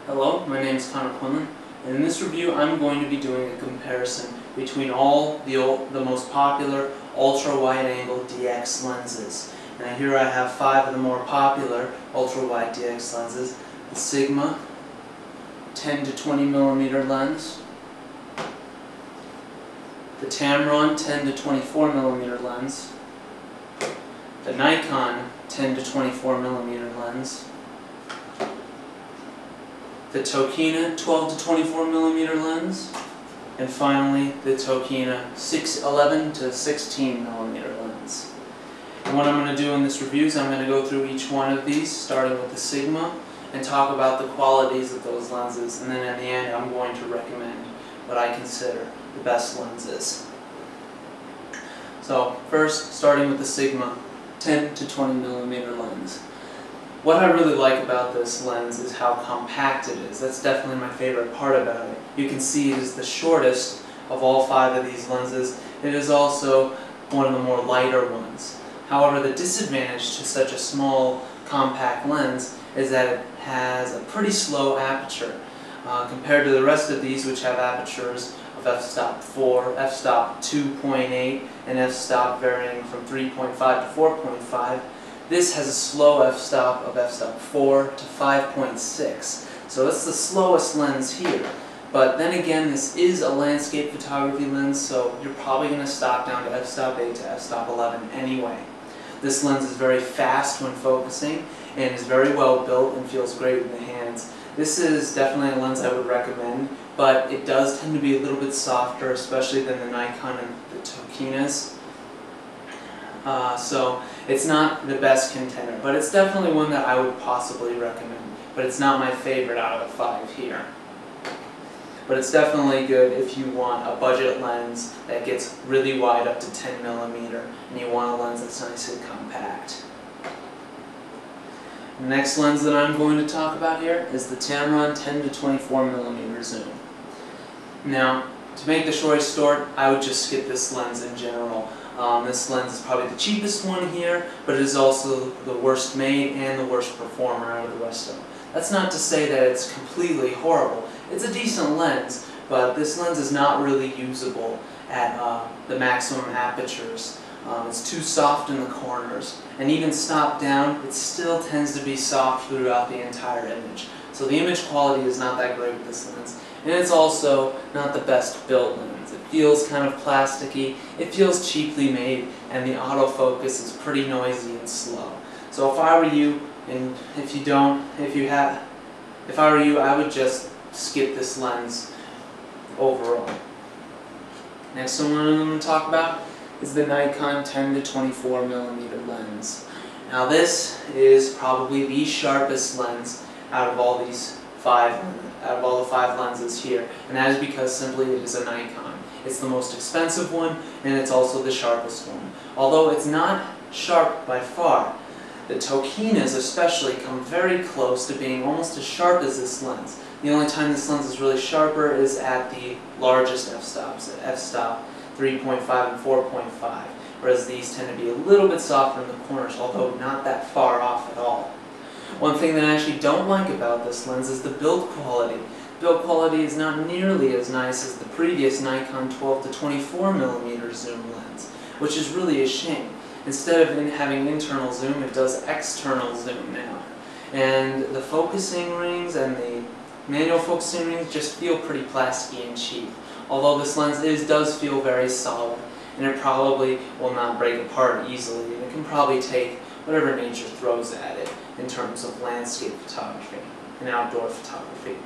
Hello, my name is Connor Quinlan, and in this review I'm going to be doing a comparison between all the most popular ultra-wide-angle DX lenses. And here I have 5 of the more popular ultra-wide DX lenses: the Sigma 10 to 20 millimeter lens, the Tamron 10 to 24 millimeter lens, the Nikon 10 to 24 millimeter lens, the Tokina 12 to 24 millimeter lens, and finally the Tokina 11 to 16 millimeter lens. And what I'm going to do in this review is I'm going to go through each one of these, starting with the Sigma, and talk about the qualities of those lenses, and then at the end I'm going to recommend what I consider the best lenses. So first, starting with the Sigma 10 to 20 millimeter lens. What I really like about this lens is how compact it is. That's definitely my favorite part about it. You can see it is the shortest of all 5 of these lenses. It is also one of the more lighter ones. However, the disadvantage to such a small, compact lens is that it has a pretty slow aperture. Compared to the rest of these, which have apertures of f-stop 4, f-stop 2.8, and f-stop varying from 3.5 to 4.5, this has a slow f-stop of f-stop 4 to 5.6. So it's the slowest lens here. But then again, this is a landscape photography lens, so you're probably going to stop down to f-stop 8 to f-stop 11 anyway. This lens is very fast when focusing and is very well built and feels great in the hands. This is definitely a lens I would recommend, but it does tend to be a little bit softer, especially than the Nikon and the Tokinas. So it's not the best contender, but it's definitely one that I would possibly recommend. But it's not my favorite out of the 5 here. But it's definitely good if you want a budget lens that gets really wide, up to 10 millimeter, and you want a lens that's nice and compact. The next lens that I'm going to talk about here is the Tamron 10 to 24 millimeter zoom. Now, to make the story short, I would just skip this lens in general. This lens is probably the cheapest one here, but it is also the worst made and the worst performer out of the rest of them. That's not to say that it's completely horrible. It's a decent lens, but this lens is not really usable at the maximum apertures. It's too soft in the corners, and even stop down, it still tends to be soft throughout the entire image. So the image quality is not that great with this lens, and it's also not the best built lens. It feels kind of plasticky, it feels cheaply made, and the autofocus is pretty noisy and slow. So if I were you, and if I were you, I would just skip this lens overall. Next one I'm going to talk about is the Nikon 10 to 24 millimeter lens. Now this is probably the sharpest lens out of all these 5 lenses here, and that is because simply it is a Nikon. It's the most expensive one, and it's also the sharpest one. Although it's not sharp by far, the Tokinas especially come very close to being almost as sharp as this lens. The only time this lens is really sharper is at the largest f-stops, at f-stop 3.5 and 4.5, whereas these tend to be a little bit softer in the corners, although not that far off at all. One thing that I actually don't like about this lens is the build quality. Build quality is not nearly as nice as the previous Nikon 12 to 24 millimeter zoom lens, which is really a shame. Instead of having internal zoom, it does external zoom now. And the focusing rings and the manual focusing rings just feel pretty plasticky and cheap. Although this lens does feel very solid, and it probably will not break apart easily, and it can probably take whatever nature throws at it in terms of landscape photography and outdoor photography.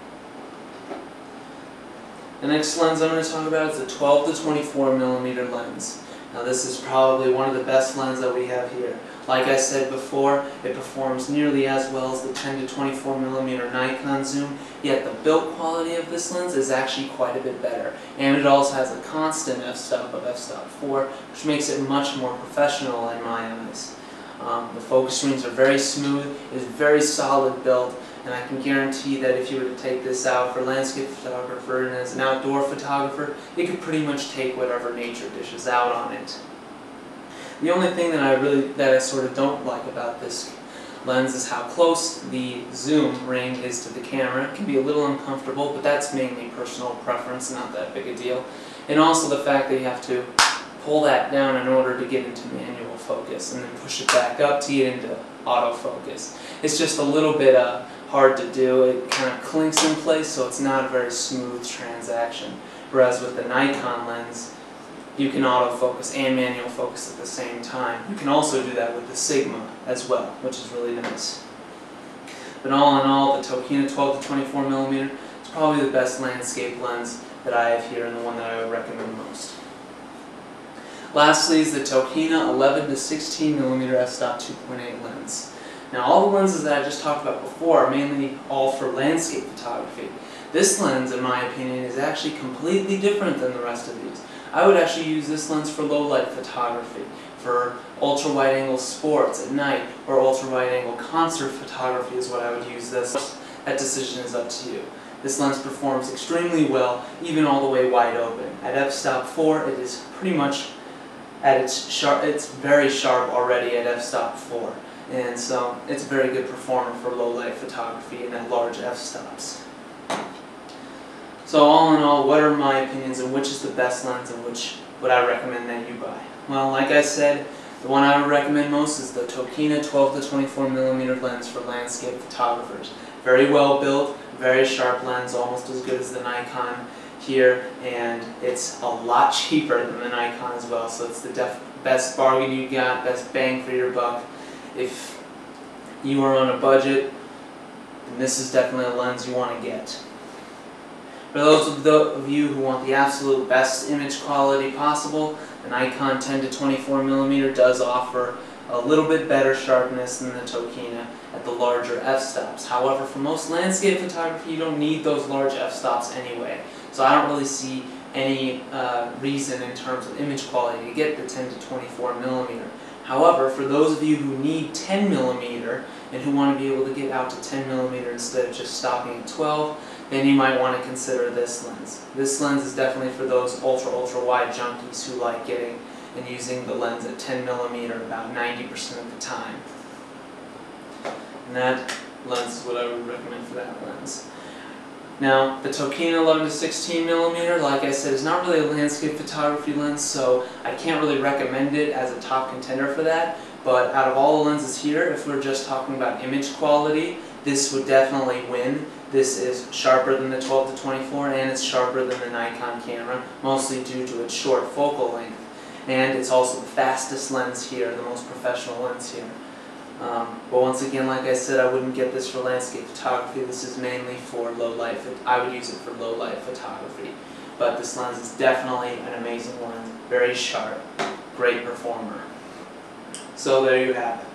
The next lens I'm going to talk about is the 12 to 24 millimeter lens. Now this is probably one of the best lenses that we have here. Like I said before, it performs nearly as well as the 10 to 24 millimeter Nikon zoom, yet the build quality of this lens is actually quite a bit better. And it also has a constant f-stop of f-stop 4, which makes it much more professional in my eyes. The focus rings are very smooth, it is very solid build, and I can guarantee that if you were to take this out for a landscape photographer and as an outdoor photographer, it could pretty much take whatever nature dishes out on it. The only thing that I sort of don't like about this lens is how close the zoom ring is to the camera. It can be a little uncomfortable, but that's mainly personal preference, not that big a deal. And also the fact that you have to pull that down in order to get into manual focus, and then push it back up to get into autofocus. It's just a little bit hard to do. It kind of clinks in place, so it's not a very smooth transaction. Whereas with the Nikon lens, you can autofocus and manual focus at the same time. You can also do that with the Sigma as well, which is really nice. But all in all, the Tokina 12 to 24 millimeter is probably the best landscape lens that I have here, and the one that I would recommend most. Lastly is the Tokina 11 to 16 millimeter f-stop 2.8 lens. Now, all the lenses that I just talked about before are mainly all for landscape photography. This lens, in my opinion, is actually completely different than the rest of these. I would actually use this lens for low light photography, for ultra-wide angle sports at night, or ultra-wide angle concert photography is what I would use this. That decision is up to you. This lens performs extremely well, even all the way wide open. At f-stop 4, it is pretty much at its sharp. It's very sharp already at f-stop 4, and so it's a very good performer for low light photography and at large f-stops. So all in all, what are my opinions on which is the best lens and which would I recommend that you buy? Well, like I said, the one I would recommend most is the Tokina 12 to 24 millimeter lens for landscape photographers. Very well built, very sharp lens, almost as good as the Nikon here, and it's a lot cheaper than the Nikon as well, so it's the best bargain you got, best bang for your buck. If you are on a budget, then this is definitely a lens you want to get. For those of you who want the absolute best image quality possible, the Nikon 10 to 24 millimeter does offer a little bit better sharpness than the Tokina at the larger f-stops. However, for most landscape photography, you don't need those large f-stops anyway. So I don't really see any reason in terms of image quality to get the 10 to 24 millimeter. However, for those of you who need 10 millimeter and who want to be able to get out to 10 millimeter instead of just stopping at 12, then you might want to consider this lens. This lens is definitely for those ultra wide junkies who like getting and using the lens at 10 millimeter about 90% of the time. And that lens is what I would recommend for that lens. Now, the Tokina 11 to 16 millimeter, like I said, is not really a landscape photography lens, so I can't really recommend it as a top contender for that. But out of all the lenses here, if we're just talking about image quality, this would definitely win. This is sharper than the 12 to 24, and it's sharper than the Nikon camera, mostly due to its short focal length. And it's also the fastest lens here, the most professional lens here. But once again, like I said, I wouldn't get this for landscape photography. This is mainly for low light. I would use it for low light photography. But this lens is definitely an amazing lens, very sharp, great performer. So there you have it.